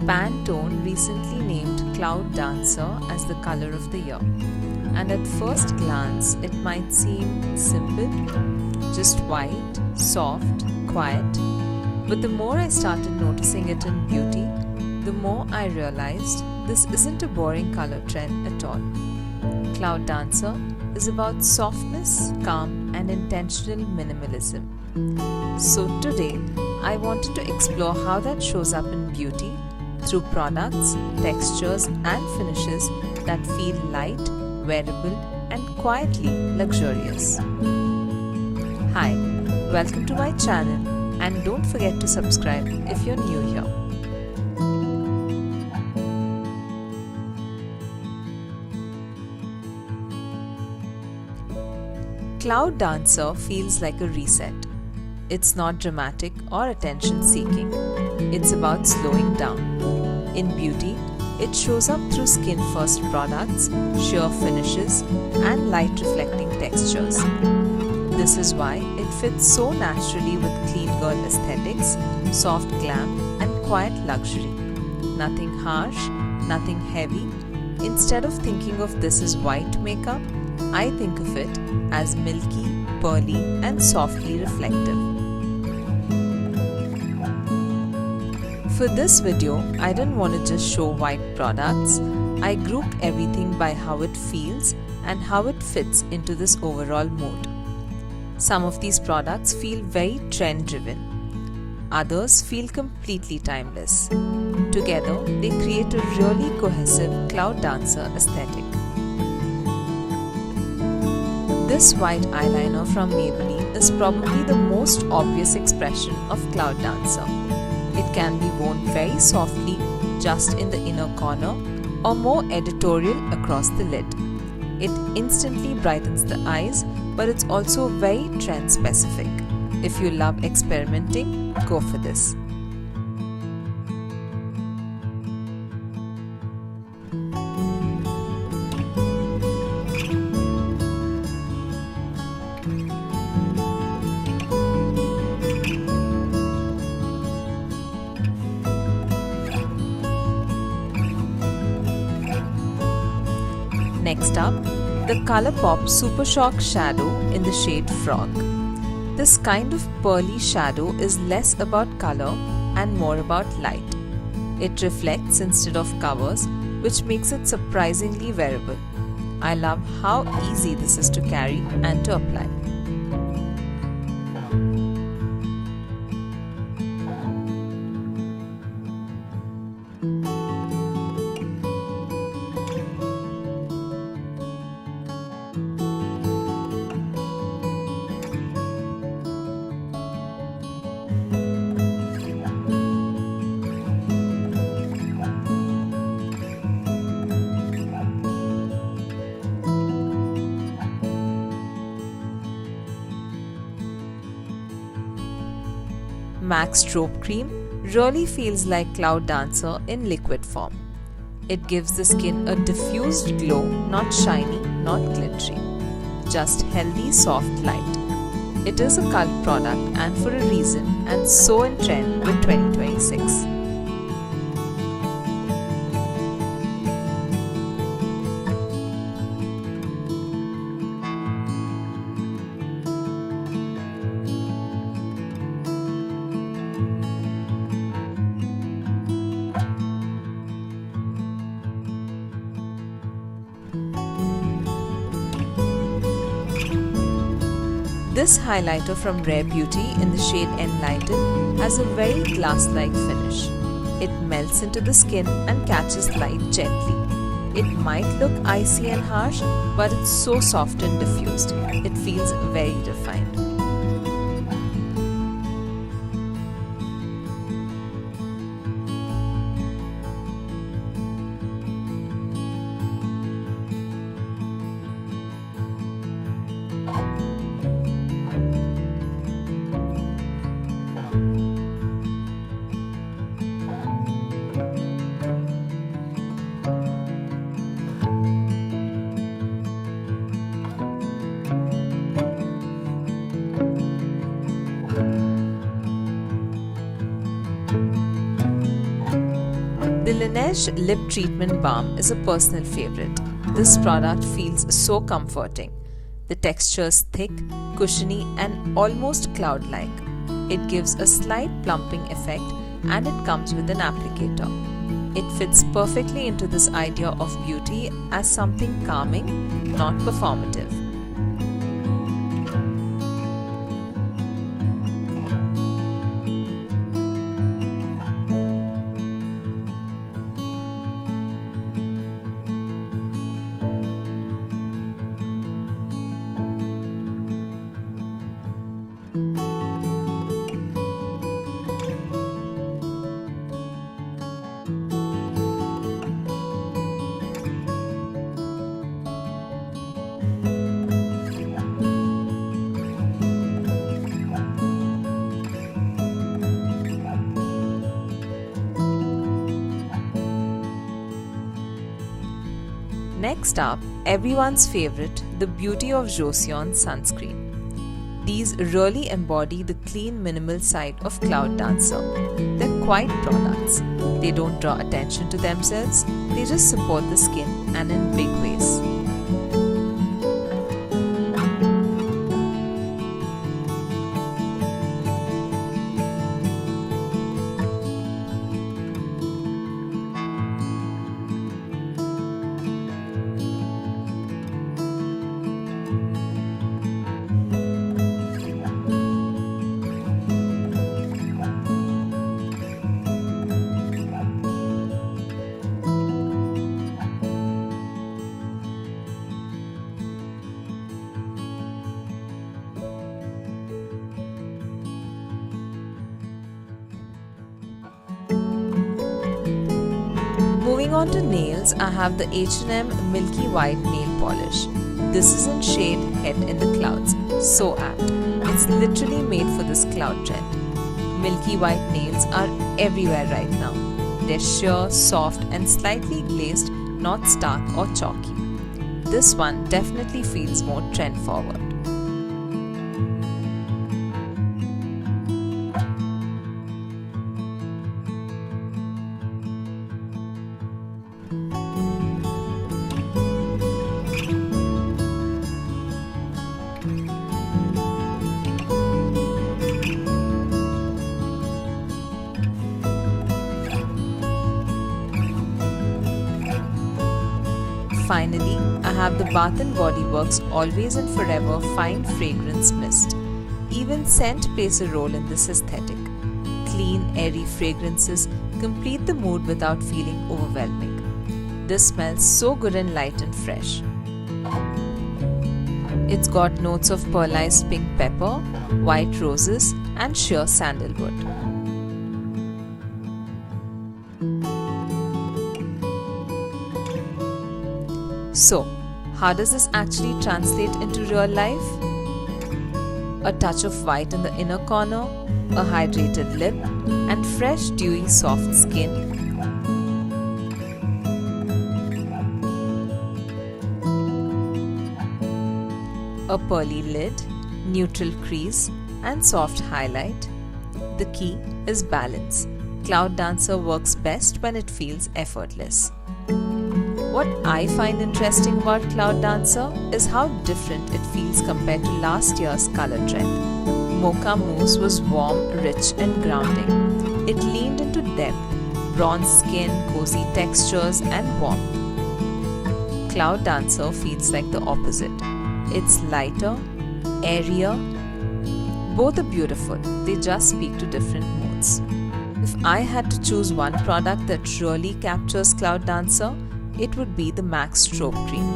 Pantone recently named Cloud Dancer as the color of the year. And at first glance, it might seem simple, just white, soft, quiet. But the more I started noticing it in beauty, the more I realized this isn't a boring color trend at all. Cloud Dancer is about softness, calm, and intentional minimalism. So today, I wanted to explore how that shows up in beauty through products, textures, and finishes that feel light, wearable, and quietly luxurious. Hi, welcome to my channel, and don't forget to subscribe if you're new here. Cloud Dancer feels like a reset. It's not dramatic or attention-seeking. It's about slowing down. In beauty, it shows up through skin-first products, sheer finishes, and light-reflecting textures. This is why it fits so naturally with clean girl aesthetics, soft glam, and quiet luxury. Nothing harsh, nothing heavy. Instead of thinking of this as white makeup, I think of it as milky, pearly, and softly reflective. For this video, I didn't want to just show white products. I grouped everything by how it feels and how it fits into this overall mood. Some of these products feel very trend-driven. Others feel completely timeless. Together, they create a really cohesive Cloud Dancer aesthetic. This white eyeliner from Maybelline is probably the most obvious expression of Cloud Dancer. It can be worn very softly just in the inner corner or more editorial across the lid. It instantly brightens the eyes, but it's also very trend specific. If you love experimenting, go for this. Next up, the Colourpop Super Shock Shadow in the shade Frog. This kind of pearly shadow is less about colour and more about light. It reflects instead of covers, which makes it surprisingly wearable. I love how easy this is to carry and to apply. M.A.C Strobe Cream really feels like Cloud Dancer in liquid form. It gives the skin a diffused glow, not shiny, not glittery. Just healthy, soft light. It is a cult product and for a reason, and so in trend with 2026. This highlighter from Rare Beauty in the shade Enlighten has a very glass-like finish. It melts into the skin and catches light gently. It might look icy and harsh, but it's so soft and diffused. It feels very refined. The LANEIGE Lip Treatment Balm is a personal favorite. This product feels so comforting. The texture is thick, cushiony and almost cloud-like. It gives a slight plumping effect and it comes with an applicator. It fits perfectly into this idea of beauty as something calming, not performative. Next up, everyone's favorite, the Beauty of Joseon sunscreen. These really embody the clean, minimal side of Cloud Dancer. They're quiet products. They don't draw attention to themselves, they just support the skin and in big ways. Moving on to nails, I have the H&M Milky White Nail Polish. This is in shade Head in the Clouds. So apt. It's literally made for this cloud trend. Milky white nails are everywhere right now. They're sheer, soft and slightly glazed, not stark or chalky. This one definitely feels more trend forward. Finally, I have the Bath & Body Works Always and Forever Fine Fragrance Mist. Even scent plays a role in this aesthetic. Clean, airy fragrances complete the mood without feeling overwhelming. This smells so good and light and fresh. It's got notes of pearlized pink pepper, white roses and sheer sandalwood. So, how does this actually translate into real life? A touch of white in the inner corner, a hydrated lip, and fresh, dewy, soft skin. A pearly lid, neutral crease, and soft highlight. The key is balance. Cloud Dancer works best when it feels effortless. What I find interesting about Cloud Dancer is how different it feels compared to last year's color trend. Mocha Mousse was warm, rich and grounding. It leaned into depth, bronze skin, cozy textures and warmth. Cloud Dancer feels like the opposite. It's lighter, airier. Both are beautiful, they just speak to different moods. If I had to choose one product that really captures Cloud Dancer, it would be the M.A.C Strobe Cream.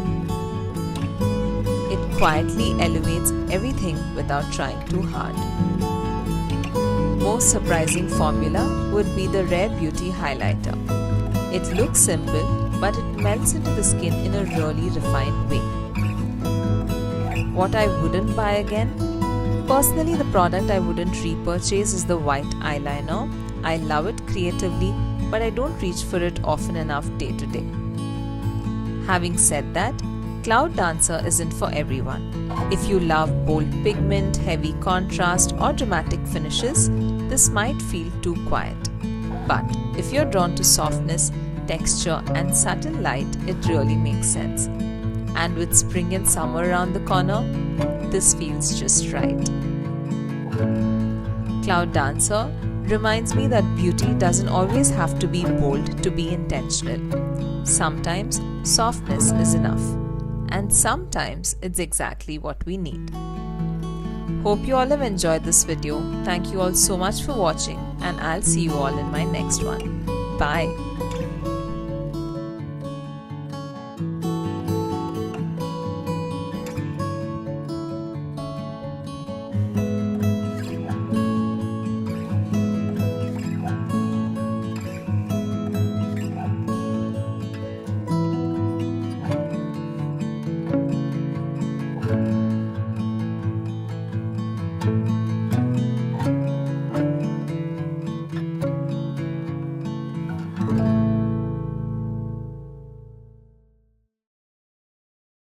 It quietly elevates everything without trying too hard. Most surprising formula would be the Rare Beauty Highlighter. It looks simple, but it melts into the skin in a really refined way. What I wouldn't buy again? Personally, the product I wouldn't repurchase is the white eyeliner. I love it creatively, but I don't reach for it often enough day to day. Having said that, Cloud Dancer isn't for everyone. If you love bold pigment, heavy contrast or dramatic finishes, this might feel too quiet. But if you're drawn to softness, texture and subtle light, it really makes sense. And with spring and summer around the corner, this feels just right. Cloud Dancer reminds me that beauty doesn't always have to be bold to be intentional. Sometimes softness is enough, and sometimes it's exactly what we need. Hope you all have enjoyed this video. Thank you all so much for watching, and I'll see you all in my next one. Bye.